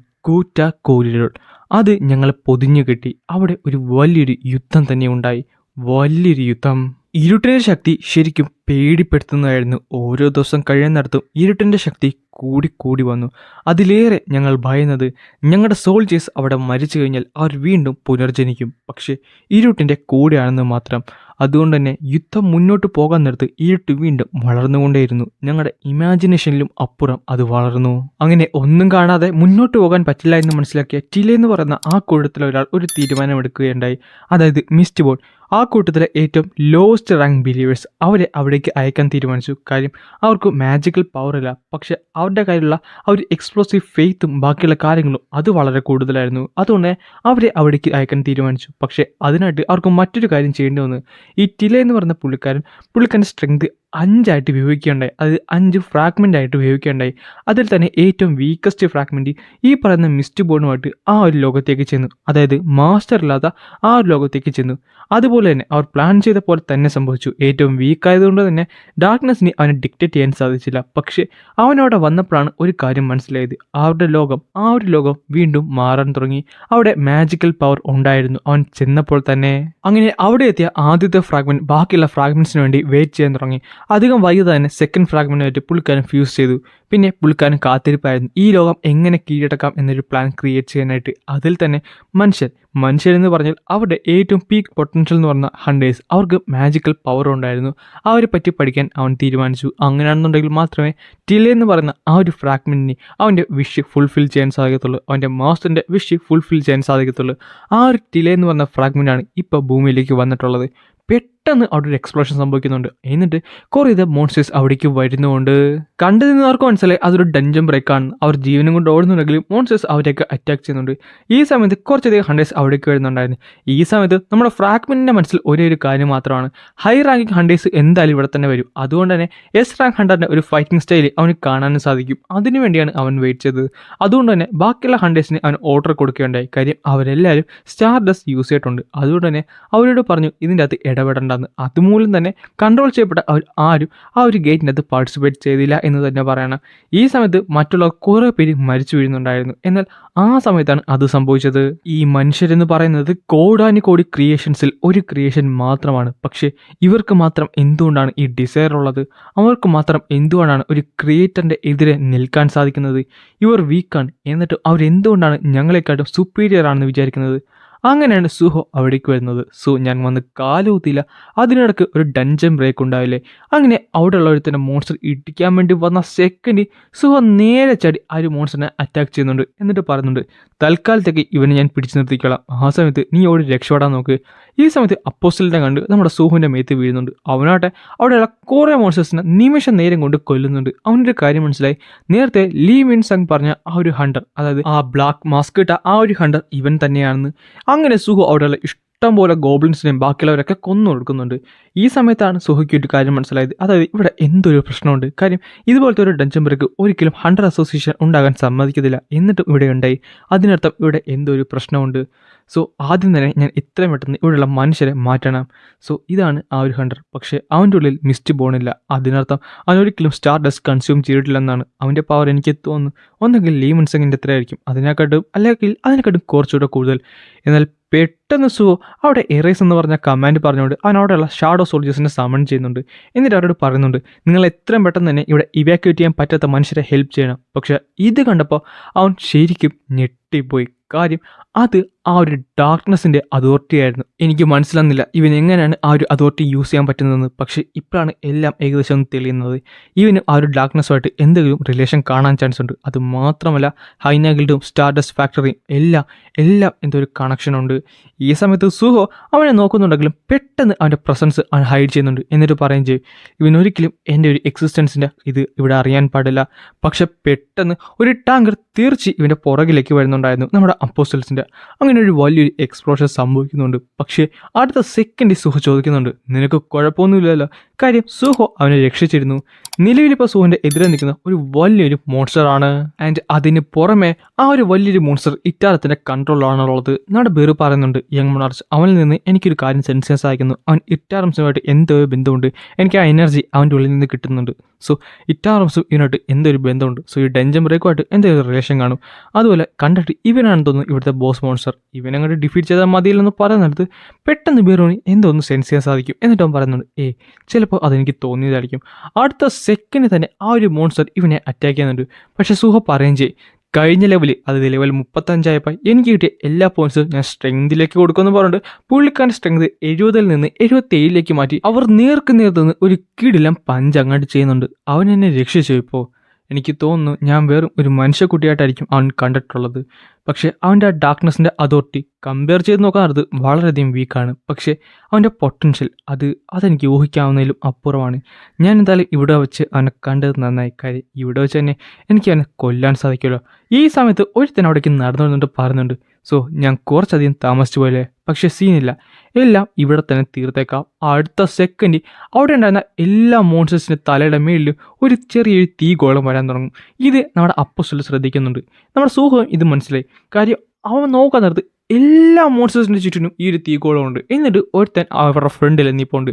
കൂരിരുൾ അത് ഞങ്ങളെ പൊതിഞ്ഞു കെട്ടി. അവിടെ ഒരു വലിയൊരു യുദ്ധം തന്നെ ഉണ്ടായി. വലിയൊരു യുദ്ധം. ഇരുട്ടിന്റെ ശക്തി ശരിക്കും പേടിപ്പെടുത്തുന്നതായിരുന്നു. ഓരോ ദിവസം കഴിയുന്നിടത്തും ഇരുട്ടിന്റെ ശക്തി കൂടി വന്നു. അതിലേറെ ഞങ്ങൾ ഭയന്നത് ഞങ്ങളുടെ സോൾജേഴ്സ് അവിടെ മരിച്ചു കഴിഞ്ഞാൽ അവർ വീണ്ടും പുനർജനിക്കും. പക്ഷേ ഇരുട്ടിന്റെ കൂടെയാണെന്ന് മാത്രം. അതുകൊണ്ട് തന്നെ യുദ്ധം മുന്നോട്ട് പോകാൻ നേരത്ത് ഇരുട്ട് വീണ്ടും വളർന്നുകൊണ്ടേയിരുന്നു. ഞങ്ങളുടെ ഇമാജിനേഷനിലും അപ്പുറം അത് വളർന്നു. അങ്ങനെ ഒന്നും കാണാതെ മുന്നോട്ട് പോകാൻ പറ്റില്ല എന്ന് മനസ്സിലാക്കിയ ടിലെ എന്ന് പറയുന്ന ആ കൂട്ടത്തിലെ ഒരാൾ ഒരു തീരുമാനമെടുക്കുകയുണ്ടായി. അതായത് മിസ്റ്റ് ബോൾ. ആ കൂട്ടത്തിലെ ഏറ്റവും ലോവസ്റ്റ് റാങ്ക് ബിലീവേഴ്സ് അവരെ അവിടേക്ക് അയക്കാൻ തീരുമാനിച്ചു. കാര്യം അവർക്ക് മാജിക്കൽ പവർ ഇല്ല. പക്ഷെ അവരുടെ കയ്യിലുള്ള ആ ഒരു എക്സ്പ്ലോസീവ് ഫെയ്ത്തും ബാക്കിയുള്ള കാര്യങ്ങളും അത് വളരെ കൂടുതലായിരുന്നു. അതുകൊണ്ട് അവരെ അവിടേക്ക് അയക്കാൻ തീരുമാനിച്ചു. പക്ഷേ അതിനായിട്ട് അവർക്ക് മറ്റൊരു കാര്യം ചെയ്യേണ്ടി വന്നു. ഈ ടിലെ എന്ന് പറയുന്ന പുള്ളിക്കാരൻ്റെ സ്ട്രെങ്ത് 5 വിഭജിക്കുകയുണ്ടായി. അത് 5 ഫ്രാഗ്മെൻ്റ് ആയിട്ട് വിഭജിക്കുകയുണ്ടായി. അതിൽ തന്നെ ഏറ്റവും വീക്കസ്റ്റ് ഫ്രാഗ്മെൻറ്റ് ഈ പറയുന്ന മിസ്റ്റ് ബോണുമായിട്ട് ആ ഒരു ലോകത്തേക്ക് ചെന്നു. അതായത് മാസ്റ്റർ ഇല്ലാത്ത ആ ഒരു ലോകത്തേക്ക് ചെന്നു. അതുപോലെ തന്നെ അവർ പ്ലാൻ ചെയ്ത പോലെ തന്നെ സംഭവിച്ചു. ഏറ്റവും വീക്കായതുകൊണ്ട് തന്നെ ഡാർക്ക്നെസ്സിനെ അവനെ ഡിക്റ്റേറ്റ് ചെയ്യാൻ സാധിച്ചില്ല. പക്ഷേ അവനവിടെ വന്നപ്പോഴാണ് ഒരു കാര്യം മനസ്സിലായത്. ആ ഒരു ലോകം വീണ്ടും മാറാൻ തുടങ്ങി. അവിടെ മാജിക്കൽ പവർ ഉണ്ടായിരുന്നു അവൻ ചെന്നപ്പോൾ തന്നെ. അങ്ങനെ അവിടെ എത്തിയ ആദ്യത്തെ ഫ്രാഗ്മെൻറ്റ് ബാക്കിയുള്ള ഫ്രാഗ്മെൻറ്റ്സിന് വേണ്ടി വെയിറ്റ് ചെയ്യാൻ തുടങ്ങി. അധികം വൈകാതെ തന്നെ സെക്കൻഡ് ഫ്രാഗ്മെൻറ്റായിട്ട് പുള്ളിക്കാരൻ ഫ്യൂസ് ചെയ്തു. പിന്നെ പുള്ളിക്കാരൻ കാത്തിരിപ്പായിരുന്നു ഈ ലോകം എങ്ങനെ കീഴടക്കാം എന്നൊരു പ്ലാൻ ക്രിയേറ്റ് ചെയ്യാനായിട്ട്. അതിൽ തന്നെ മനുഷ്യരെന്ന് പറഞ്ഞാൽ അവരുടെ ഏറ്റവും പീക്ക് പൊട്ടൻഷ്യൽ എന്ന് പറഞ്ഞ ഹണ്ടേഴ്സ്. അവർക്ക് മാജിക്കൽ പവർ ഉണ്ടായിരുന്നു. അവരെ പറ്റി പഠിക്കാൻ അവൻ തീരുമാനിച്ചു. അങ്ങനെയാണെന്നുണ്ടെങ്കിൽ മാത്രമേ ടിലെ എന്ന് പറയുന്ന ആ ഒരു ഫ്രാഗ്മെൻറ്റിന് അവൻ്റെ വിഷ് ഫുൾഫിൽ ചെയ്യാൻ സാധിക്കത്തുള്ളൂ. അവൻ്റെ മാസ്റ്ററിൻ്റെ വിഷ് ഫുൾഫിൽ ചെയ്യാൻ സാധിക്കത്തുള്ളൂ. ആ ഒരു ടിലെ എന്ന് പറഞ്ഞ ഫ്രാഗ്മെൻറ്റാണ് ഇപ്പോൾ ഭൂമിയിലേക്ക് വന്നിട്ടുള്ളത്. പെട്ടെന്ന് അവിടെ ഒരു എക്സ്പ്ലോഷൻ സംഭവിക്കുന്നുണ്ട്. എന്നിട്ട് കുറേ മോൺസ്റ്റേഴ്സ് അവിടേക്ക് വരുന്നുണ്ട്. കണ്ടു നിന്നവർക്ക് മനസ്സിലായി അതൊരു ഡഞ്ചൻ ബ്രേക്കാണ്. അവർ ജീവനും കൊണ്ട് ഓടുന്നുണ്ടെങ്കിലും മോൺസ്റ്റേഴ്സ് അവരെയൊക്കെ അറ്റാക്ക് ചെയ്യുന്നുണ്ട്. ഈ സമയത്ത് കുറച്ചധികം ഹണ്ടേഴ്സ് അവിടേക്ക് വരുന്നുണ്ടായിരുന്നു. ഈ സമയത്ത് നമ്മുടെ ഫ്രാഗ്മെൻറ്റിൻ്റെ മനസ്സിൽ ഒരു കാര്യം മാത്രമാണ്, ഹൈ റാങ്കിങ് ഹണ്ടേഴ്സ് എന്തായാലും ഇവിടെ തന്നെ വരും. അതുകൊണ്ട് തന്നെ എസ് റാങ്ക് ഹണ്ടറിൻ്റെ ഒരു ഫൈറ്റിംഗ് സ്റ്റൈൽ അവന് കാണാനും സാധിക്കും. അതിനു വേണ്ടിയാണ് അവൻ വെയിറ്റ് ചെയ്തത്. അതുകൊണ്ട് തന്നെ ബാക്കിയുള്ള ഹണ്ടേഴ്സിന് അവൻ ഓർഡർ കൊടുക്കുകയുണ്ടായി. കാര്യം അവരെല്ലാവരും സ്റ്റാർ ഡസ്റ്റ് യൂസ് ചെയ്തിട്ടുണ്ട്. അതുകൊണ്ട് തന്നെ അവരോട് പറഞ്ഞു ഇതിൻ്റെ അകത്ത് ഇടപെടേണ്ടെന്ന്. അതുമൂലം തന്നെ കൺട്രോൾ ചെയ്യപ്പെട്ട അവർ ആരും ആ ഒരു ഗേറ്റിൻ്റെ അകത്ത് പാർട്ടിസിപ്പേറ്റ് ചെയ്തില്ല എന്ന് തന്നെ പറയണം. ഈ സമയത്ത് മറ്റുള്ള കുറേ പേര് മരിച്ചു വീഴുന്നുണ്ടായിരുന്നു. എന്നാൽ ആ സമയത്താണ് അത് സംഭവിച്ചത്. ഈ മനുഷ്യരെന്ന് പറയുന്നത് കോടാനുകോടി ക്രിയേഷൻസിൽ ഒരു ക്രിയേഷൻ മാത്രമാണ്. പക്ഷേ ഇവർക്ക് മാത്രം എന്തുകൊണ്ടാണ് ഈ ഡിസയർ ഉള്ളത്? അവർക്ക് മാത്രം എന്തുകൊണ്ടാണ് ഒരു ക്രിയേറ്ററിൻ്റെ എതിരെ നിൽക്കാൻ സാധിക്കുന്നത്? ഇവർ വീക്കാണ്, എന്നിട്ട് അവരെന്തുകൊണ്ടാണ് ഞങ്ങളെക്കാട്ടും സുപ്പീരിയർ ആണെന്ന് വിചാരിക്കുന്നത്? അങ്ങനെയാണ് സുഹോ അവിടേക്ക് വരുന്നത്. ഞാൻ വന്ന് കാലൂത്തിയില്ല. അതിനിടയ്ക്ക് ഒരു ഡഞ്ചൻ ബ്രേക്ക് ഉണ്ടാവില്ലേ? അങ്ങനെ അവിടെയുള്ള ഒരുത്തന്നെ മോൺസ്റ്റർ ഇടിക്കാൻ വേണ്ടി വന്ന സെക്കൻഡ് സുഹോ നേരെ ചാടി ആ ഒരു മോൺസ്റ്ററിനെ അറ്റാക്ക് ചെയ്യുന്നുണ്ട്. എന്നിട്ട് പറയുന്നുണ്ട് തൽക്കാലത്തേക്ക് ഇവനെ ഞാൻ പിടിച്ചു നിർത്തിക്കോളാം. ആ സമയത്ത് നീ ഓടി രക്ഷപ്പെടാൻ നോക്ക്. ഈ സമയത്ത് അപ്പോസ്റ്റലിനെ കണ്ട് നമ്മുടെ സുഹുവിൻ്റെ മേത്ത് വീഴുന്നുണ്ട്. അവനാട്ടെ അവിടെയുള്ള കുറേ മോൺസ്റ്റേഴ്സിനെ നിമിഷം നേരം കൊണ്ട് കൊല്ലുന്നുണ്ട്. അവനൊരു കാര്യം മനസ്സിലായി. നേരത്തെ ലീ മിൻ സങ് പറഞ്ഞ ആ ഒരു ഹണ്ടർ, അതായത് ആ ബ്ലാക്ക് മാസ്ക് ഇട്ട ആ ഒരു ഹണ്ടർ ഇവൻ തന്നെയാണെന്ന്. അങ്ങനെ സുഹു അവിടെയുള്ള ഇഷ്ടം പോലെ ഗോബ്ലിൻസിനെയും ബാക്കിയുള്ളവരൊക്കെ കൊന്നു കൊടുക്കുന്നുണ്ട്. ഈ സമയത്താണ് സുഹയ്ക്ക് ഒരു കാര്യം മനസ്സിലായത്. അതായത് ഇവിടെ എന്തൊരു പ്രശ്നമുണ്ട്. കാര്യം ഇതുപോലത്തെ ഒരു ഡഞ്ചൻ ബ്രേക്ക് ഒരിക്കലും ഹണ്ടർ അസോസിയേഷൻ ഉണ്ടാകാൻ സമ്മതിക്കത്തില്ല. എന്നിട്ടും ഇവിടെ ഉണ്ടായി. അതിനർത്ഥം ഇവിടെ എന്തൊരു പ്രശ്നമുണ്ട്. ആദ്യം തന്നെ ഞാൻ എത്രയും പെട്ടെന്ന് ഇവിടെയുള്ള മനുഷ്യരെ മാറ്റണം. ഇതാണ് ആ ഒരു ഹണ്ടർ. പക്ഷേ അവൻ്റെ ഉള്ളിൽ മിസ്റ്റ് ബോണില്ല. അതിനർത്ഥം അവനൊരിക്കലും സ്റ്റാർ ഡസ്റ്റ് കൺസ്യൂം ചെയ്തിട്ടില്ലെന്നാണ്. അവൻ്റെ പവർ എനിക്ക് തോന്നുന്നു ഒന്നെങ്കിൽ ലീ മിൻ സങ്ങിൻ്റെ എത്രയായിരിക്കും, അല്ലെങ്കിൽ അതിനെക്കാട്ടും കുറച്ചുകൂടെ കൂടുതൽ. എന്നാൽ പെട്ടെന്ന് സുഹോ അവിടെ എറേസ് എന്ന് പറഞ്ഞ കമാൻഡ് പറഞ്ഞുകൊണ്ട് അവൻ അവിടെയുള്ള ഷാഡോ സോൾജേഴ്സിനെ സമൺ ചെയ്യുന്നുണ്ട്. എന്നിട്ട് അവരോട് പറയുന്നുണ്ട് നിങ്ങൾ എത്രയും പെട്ടെന്ന് തന്നെ ഇവിടെ ഇവാക്യുവേറ്റ് ചെയ്യാൻ പറ്റാത്ത മനുഷ്യരെ ഹെൽപ്പ് ചെയ്യണം. പക്ഷേ ഇത് കണ്ടപ്പോൾ അവൻ ശരിക്കും ഞെട്ടിപ്പോയി. കാര്യം അത് ആ ഒരു ഡാർക്ക്നെസ്സിൻ്റെ അതോറിറ്റി ആയിരുന്നു. എനിക്ക് മനസ്സിലാകുന്നില്ല ഇവൻ എങ്ങനെയാണ് ആ ഒരു അതോറിറ്റി യൂസ് ചെയ്യാൻ പറ്റുന്നതെന്ന്. പക്ഷേ ഇപ്പോഴാണ് എല്ലാം ഏകദേശം തെളിയുന്നത്. ഇവന് ആ ഒരു ഡാർക്ക്നെസ്സുമായിട്ട് എന്തെങ്കിലും റിലേഷൻ കാണാൻ ചാൻസ് ഉണ്ട്. അത് മാത്രമല്ല ഹൈന ഗിൽഡും സ്റ്റാർ ഡസ്റ്റ് ഫാക്ടറിയും എല്ലാം എന്തൊരു കണക്ഷനുണ്ട്. ഈ സമയത്ത് സുഹോ അവനെ നോക്കുന്നുണ്ടെങ്കിലും പെട്ടെന്ന് അവൻ്റെ പ്രസൻസ് അവൻ ഹൈഡ് ചെയ്യുന്നുണ്ട്. എന്നിട്ട് പറയുകയും ചെയ്യും ഇവനൊരിക്കലും എൻ്റെ ഒരു എക്സിസ്റ്റൻസിൻ്റെ ഇത് ഇവിടെ അറിയാൻ പാടില്ല. പക്ഷെ പെട്ടെന്ന് ഒരു ടാങ്കർ തീർച്ചയായും ഇവൻ്റെ പുറകിലേക്ക് വരുന്നുണ്ടായിരുന്നു, നമ്മുടെ അപ്പോസ്റ്റൽസിൻ്റെ. അങ്ങനെ ഒരു വലിയൊരു എക്സ്പ്ലോഷൻ സംഭവിക്കുന്നുണ്ട്. പക്ഷേ അടുത്ത സെക്കൻഡ് സുഹു ചോദിക്കുന്നുണ്ട് നിനക്ക് കുഴപ്പമൊന്നുമില്ലല്ലോ, കാര്യം സൂഹോ അവനെ രക്ഷിച്ചിരുന്നു. നിലവിലിപ്പോൾ സൂഹോന്റെ എതിരെ നിൽക്കുന്ന ഒരു വലിയൊരു മോൺസ്റ്റർ ആണ്. ആൻഡ് അതിന് പുറമെ ആ ഒരു വലിയൊരു മോൺസ്റ്റർ ഇറ്റാറത്തിന്റെ കൺട്രോളിലാണുള്ളത്. നമ്മുടെ ബെറു പറയുന്നുണ്ട് യങ് മൊണാർച്ച് അവനിൽ നിന്ന് എനിക്കൊരു കാര്യം സെൻസ് സാധിക്കുന്നു. അവൻ ഇറ്റാറംസുമായിട്ട് എന്തോ ബന്ധമുണ്ട്. എനിക്ക് ആ എനർജി അവൻ്റെ ഉള്ളിൽ നിന്ന് കിട്ടുന്നുണ്ട്. സോ ഇറ്റാറംസും ഇവനായിട്ട് എന്തൊരു ബന്ധമുണ്ട്. സോ ഈ ഡഞ്ചൻ ബ്രേക്കുമായിട്ട് എന്തൊരു റിലേഷൻ കാണും. അതുപോലെ കണ്ടിട്ട് ഇവനാണെന്ന് തോന്നുന്നു ഇവിടുത്തെ ബോസ് മോൺസ്റ്റർ. ഇവനങ്ങോട്ട് ഡിഫീറ്റ് ചെയ്താൽ മതിയില്ലെന്ന് പറയുന്നിടത്ത് പെട്ടെന്ന് ബെറൂന് എന്തോ ഒന്ന് സെൻസ് ചെയ്യാൻ സാധിക്കും. എന്നിട്ട് അവൻ പറയുന്നുണ്ട് ചിലപ്പോൾ അതെനിക്ക് തോന്നിയതായിരിക്കും. അടുത്ത സെക്കൻഡ് തന്നെ ആ ഒരു മോൺസ്റ്റർ ഇവനെ അറ്റാക്ക് ചെയ്യുന്നുണ്ട്. പക്ഷെ സൂഹോ പറയുകയും ചെയ്യും കഴിഞ്ഞ ലെവലിൽ അതായത് ലെവൽ 35 എനിക്ക് കിട്ടിയ എല്ലാ പോയിന്റ്സും ഞാൻ സ്ട്രെങ്തിലേക്ക് കൊടുക്കുമെന്ന് പറഞ്ഞിട്ട് പുള്ളിക്കാരൻ്റെ സ്ട്രെങ്ത് 70 നിന്ന് 77 മാറ്റി അവർ നേർക്ക് നിന്ന് ഒരു കിടിലം പഞ്ച് അങ്ങോട്ട് ചെയ്യുന്നുണ്ട്. അവൻ എന്നെ രക്ഷിച്ചു. ഇപ്പോൾ എനിക്ക് തോന്നുന്നു ഞാൻ വെറും ഒരു മനുഷ്യക്കുട്ടിയായിട്ടായിരിക്കും അവൻ കണ്ടിട്ടുള്ളത്. പക്ഷേ അവൻ്റെ ആ ഡാർക്ക്നെസ്സിൻ്റെ അതോറിറ്റി കമ്പയർ ചെയ്ത് നോക്കാറുള്ളത് വളരെയധികം വീക്കാണ്. പക്ഷേ അവൻ്റെ പൊട്ടൻഷ്യൽ അതെനിക്ക് ഊഹിക്കാവുന്നതിലും അപ്പുറമാണ്. ഞാൻ എന്തായാലും ഇവിടെ വെച്ച് അവനെ കണ്ടത് നന്നായി. കാര്യം ഇവിടെ വെച്ച് തന്നെ എനിക്ക് അവനെ കൊല്ലാൻ സാധിക്കുമല്ലോ. ഈ സമയത്ത് ഒരുത്തൻ അവിടേക്ക് നടന്നു വന്നിട്ട് പറയുന്നുണ്ട് സോ ഞാൻ കുറച്ചധികം താമസിച്ചു പോലെ. പക്ഷേ സീനില്ല, എല്ലാം ഇവിടെ തന്നെ തീർത്തേക്കാം. അടുത്ത സെക്കൻഡ് അവിടെ ഉണ്ടായിരുന്ന എല്ലാ മോൺസ്റ്റേഴ്സിൻ്റെ തലയുടെ മേളിൽ ഒരു ചെറിയൊരു തീ ഗോളം വരാൻ തുടങ്ങും. ഇത് നമ്മുടെ അപ്പോസ്റ്റൽ ശ്രദ്ധിക്കുന്നുണ്ട്. നമ്മുടെ സൂഹോ ഇത് മനസ്സിലായി. കാര്യം അവൻ നോക്കാൻ നേരത്ത് എല്ലാ മോൺസ്റ്റേഴ്സിൻ്റെ ചുറ്റിനും ഈ ഒരു തീഗോളമുണ്ട്. എന്നിട്ട് ഒരുത്തൻ അവരുടെ ഫ്രണ്ടിൽ നിൽപ്പുണ്ട്.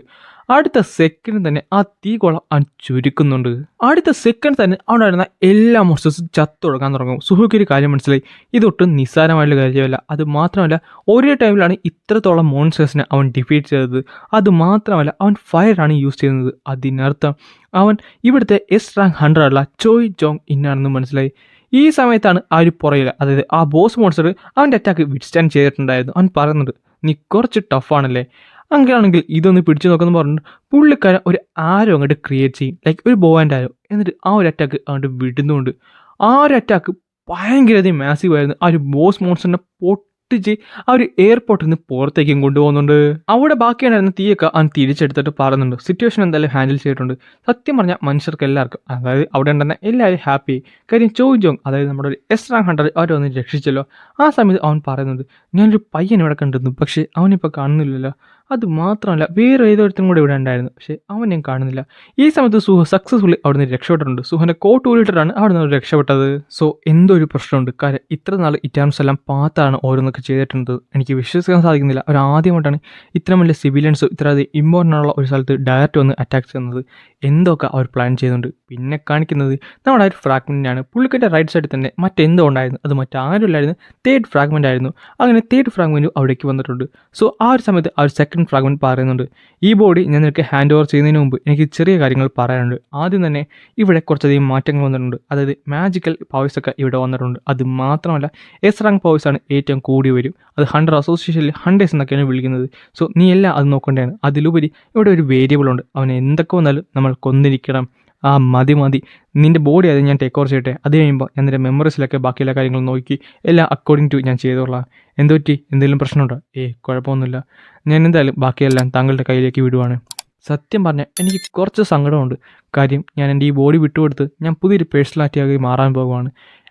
അടുത്ത സെക്കൻഡ് തന്നെ ആ തീഗോളം അവൻ ചുരുക്കുന്നുണ്ട്. അടുത്ത സെക്കൻഡ് തന്നെ അവിടെ എല്ലാ മോൺസ്റ്റേഴ്സും ചത്തുടങ്ങാൻ തുടങ്ങും. സുഹുക്ക് ഒരു കാര്യം മനസ്സിലായി, ഇതൊട്ടും നിസ്സാരമായിട്ടുള്ള കാര്യമല്ല. അത് മാത്രമല്ല ഒരേ ടൈമിലാണ് ഇത്രത്തോളം മോൺസ്റ്റേഴ്സിനെ അവൻ ഡിഫീറ്റ് ചെയ്തത്. അത് മാത്രമല്ല അവൻ ഫയറാണ് യൂസ് ചെയ്യുന്നത്. അതിനർത്ഥം അവൻ ഇവിടുത്തെ എസ് റാങ്ക് 100 ഉള്ള ചോയ് ജോങ് ഇന്നാണെന്ന് മനസ്സിലായി. ഈ സമയത്താണ് ആ ഒരു പുറകിൽ അതായത് ആ ബോസ് മോൺസ്റ്റർ അവൻ്റെ അറ്റാക്ക് വിഡ്സ്റ്റാൻഡ് ചെയ്തിട്ടുണ്ടായിരുന്നു. അവൻ പറയുന്നുണ്ട് നീ കുറച്ച് ടഫാണല്ലേ, അങ്ങനെയാണെങ്കിൽ ഇതൊന്ന് പിടിച്ചു നോക്കുന്നു പറഞ്ഞിട്ട് പുള്ളിക്കാരൻ ഒരു ആരോ അങ്ങോട്ട് ക്രിയേറ്റ് ചെയ്യും, ലൈക്ക് ഒരു ബോ ആൻഡ് ആരോ. എന്നിട്ട് ആ ഒരു അറ്റാക്ക് അങ്ങോട്ട് വിടുന്നുണ്ട്. ആ ഒരു അറ്റാക്ക് ഭയങ്കരധികം മാസീവ് ആയിരുന്നു. ആ ഒരു ബോസ് മോൺസ്റ്ററിനെ പൊട്ടിച്ച് ആ ഒരു എയർപോർട്ടിൽ നിന്ന് പുറത്തേക്കും കൊണ്ടുപോകുന്നുണ്ട്. അവിടെ ബാക്കിയുണ്ടായിരുന്ന തീയൊക്കെ അവൻ തിരിച്ചെടുത്തിട്ട് പറയുന്നുണ്ട് സിറ്റുവേഷൻ എന്തായാലും ഹാൻഡിൽ ചെയ്തിട്ടുണ്ട്. സത്യം പറഞ്ഞാൽ മനുഷ്യർക്ക് എല്ലാവർക്കും അതായത് അവിടെ ഉണ്ടെന്ന എല്ലാവരും ഹാപ്പി. കാര്യം ചോയ് ജോങ് അതായത് നമ്മുടെ ഒരു എസ് റാങ്ക് 100 അവരെ ഒന്ന് രക്ഷിച്ചല്ലോ. ആ സമയത്ത് അവൻ പറയുന്നുണ്ട് ഞാനൊരു പയ്യൻ ഇവിടെ കണ്ടിരുന്നു, പക്ഷേ അവനിപ്പോൾ കാണുന്നില്ലല്ലോ. അത് മാത്രമല്ല വേറെ ഏതൊരുത്തും കൂടെ ഇവിടെ ഉണ്ടായിരുന്നു, പക്ഷേ അവൻ ഞാൻ കാണുന്നില്ല. ഈ സമയത്ത് സുഹ സക്സസ്ഫുള്ളി അവിടെ നിന്ന് രക്ഷപ്പെട്ടിട്ടുണ്ട്. സുഹൻ്റെ കോട്ട് ഊരിട്ടിട്ടാണ് അവിടെ നിന്ന് രക്ഷപ്പെട്ടത്. സോ എന്തോ ഒരു പ്രശ്നമുണ്ട്. കാര്യം ഇത്ര നാൾ ഇറ്റാംസ് എല്ലാം പാത്താണ് ഓരോന്നൊക്കെ ചെയ്തിട്ടുണ്ട്. എനിക്ക് വിശ്വസിക്കാൻ സാധിക്കുന്നില്ല. അവർ ആദ്യമായിട്ടാണ് ഇത്ര വലിയ സിവിലിയൻസ് ഇത്രയധികം ഇമ്പോർട്ടൻ്റ് ഉള്ള ഒരു സ്ഥലത്ത് ഡയറക്റ്റ് വന്ന് അറ്റാക്ക് ചെയ്യുന്നത്. എന്തൊക്കെ അവർ പ്ലാൻ ചെയ്യുന്നുണ്ട്. പിന്നെ കാണിക്കുന്നത് നമ്മുടെ ആ ഒരു ഫ്രാഗ്മെൻറ്റാണ്. പുള്ളിക്കാരുടെ റൈറ്റ് സൈഡിൽ തന്നെ മറ്റെന്തോ ഉണ്ടായിരുന്നു. അത് മറ്റാരുമില്ലായിരുന്നു, തേർഡ് ഫ്രാഗ്മെൻ്റ് ആയിരുന്നു. അങ്ങനെ തേർഡ് ഫ്രാഗ്മെൻറ്റും അവിടേക്ക് വന്നിട്ടുണ്ട്. സോ ആ ഒരു സമയത്ത് ആ ഒരു സെക്കൻഡ് ഫ്രാഗ്മെൻറ്റ് പറയുന്നുണ്ട് ഈ ബോഡി ഞാൻ നിനക്ക് ഹാൻഡ് ഓവർ ചെയ്യുന്നതിന് മുമ്പ് എനിക്ക് ചെറിയ കാര്യങ്ങൾ പറയാനുണ്ട്. ആദ്യം തന്നെ ഇവിടെ കുറച്ചധികം മാറ്റങ്ങൾ വന്നിട്ടുണ്ട്. അതായത് മാജിക്കൽ പവേഴ്സൊക്കെ ഇവിടെ വന്നിട്ടുണ്ട്. അത് മാത്രമല്ല എസ് റാങ്ക് പവേഴ്സാണ് ഏറ്റവും കൂടി വരും. അത് 100 അസോസിയേഷനിൽ 100 എന്നൊക്കെയാണ് വിളിക്കുന്നത്. സോ നീ എല്ലാം അത് നോക്കേണ്ടതാണ്. അതിലുപരി ഇവിടെ ഒരു വേരിയബിൾ ഉണ്ട്, അവന് എന്തൊക്കെ വന്നാലും നമ്മൾ കൊന്നിരിക്കണം. മതി നിൻ്റെ ബോഡി അത് ഞാൻ ടേക്ക് ഓവർ ചെയ്യട്ടെ. അത് കഴിയുമ്പോൾ ഞാൻ നിൻ്റെ മെമ്മറീസിലൊക്കെ ബാക്കിയുള്ള കാര്യങ്ങൾ നോക്കി എല്ലാം അക്കോർഡിംഗ് ടു ഞാൻ ചെയ്തോളാം. എന്തുപറ്റി, എന്തെങ്കിലും പ്രശ്നമുണ്ടോ? കുഴപ്പമൊന്നുമില്ല, ഞാൻ എന്തായാലും ബാക്കിയെല്ലാം താങ്കളുടെ കയ്യിലേക്ക് വിടുവാണ്. സത്യം പറഞ്ഞാൽ എനിക്ക് കുറച്ച് സങ്കടമുണ്ട്. കാര്യം ഞാൻ എൻ്റെ ഈ ബോഡി വിട്ടുകൊടുത്ത് ഞാൻ പുതിയൊരു പേഴ്സണാലിറ്റിയായി മാറാൻ പോകുവാണ്.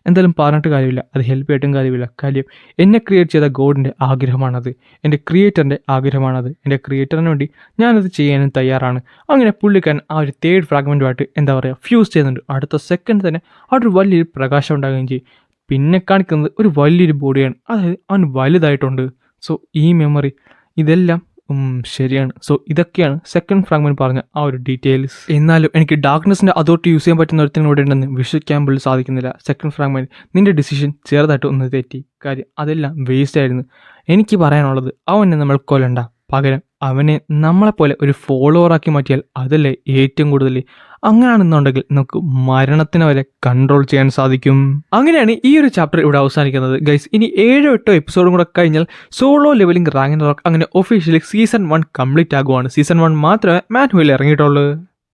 എന്തായാലും പറഞ്ഞിട്ട് കാര്യമില്ല, അത് ഹെൽപ്പ് ചെയ്തിട്ടും കാര്യമില്ല. കാര്യം എന്നെ ക്രിയേറ്റ് ചെയ്ത ഗോഡിൻ്റെ ആഗ്രഹമാണത്, എൻ്റെ ക്രിയേറ്ററിൻ്റെ ആഗ്രഹമാണത്. എൻ്റെ ക്രിയേറ്ററിന് വേണ്ടി ഞാനത് ചെയ്യാനും തയ്യാറാണ്. അങ്ങനെ പുള്ളിക്കാരൻ ആ ഒരു തേർഡ് ഫ്രാഗ്മെൻറ്റുമായിട്ട് എന്താ പറയുക ഫ്യൂസ് ചെയ്യുന്നുണ്ട്. അടുത്ത സെക്കൻഡ് തന്നെ അവിടെ ഒരു വലിയൊരു പ്രകാശം ഉണ്ടാകുകയും ചെയ്യും. പിന്നെ കാണിക്കുന്നത് ഒരു വലിയൊരു ബോഡിയാണ്, അതായത് അവൻ വലുതായിട്ടുണ്ട്. സോ ഈ മെമ്മറി ഇതെല്ലാം ശരിയാണ്. സോ ഇതൊക്കെയാണ് സെക്കൻഡ് ഫ്രാഗ്മെൻറ്റ് പറഞ്ഞ ആ ഒരു ഡീറ്റെയിൽസ്. എന്നാലും എനിക്ക് ഡാർക്ക്നെസ്സിൻ്റെ അതോറിറ്റി യൂസ് ചെയ്യാൻ പറ്റുന്ന ഒരുത്തിനും ഇവിടെ ഉണ്ടെന്ന് വിശ്വസിക്കാൻ പോലും സാധിക്കുന്നില്ല. സെക്കൻഡ് ഫ്രാഗ്മെൻറ്റ് നിൻ്റെ ഡിസിഷൻ ചെറുതായിട്ട് ഒന്ന് തെറ്റി. കാര്യം അതെല്ലാം വേസ്റ്റ് ആയിരുന്നു. എനിക്ക് പറയാനുള്ളത് അവനെ നമ്മൾ കൊല്ലണ്ട, പകരം അവനെ നമ്മളെപ്പോലെ ഒരു ഫോളോവറാക്കി മാറ്റിയാൽ അതല്ലേ ഏറ്റവും കൂടുതൽ. അങ്ങനെയാണെന്നുണ്ടെങ്കിൽ നമുക്ക് മരണത്തിന് വരെ കൺട്രോൾ ചെയ്യാൻ സാധിക്കും. അങ്ങനെയാണ് ഈ ഒരു ചാപ്റ്റർ ഇവിടെ അവസാനിക്കുന്നത് ഗൈസ്. ഇനി 7-8 എപ്പിസോഡും കൂടെ കഴിഞ്ഞാൽ സോളോ ലെവലിംഗ് റാഗ്നറോക്ക് അങ്ങനെ ഒഫീഷ്യലി സീസൺ 1 കംപ്ലീറ്റ് ആകുവാണ്. സീസൺ 1 മാത്രമേ മാനുവലിൽ ഇറങ്ങിയിട്ടുള്ളൂ.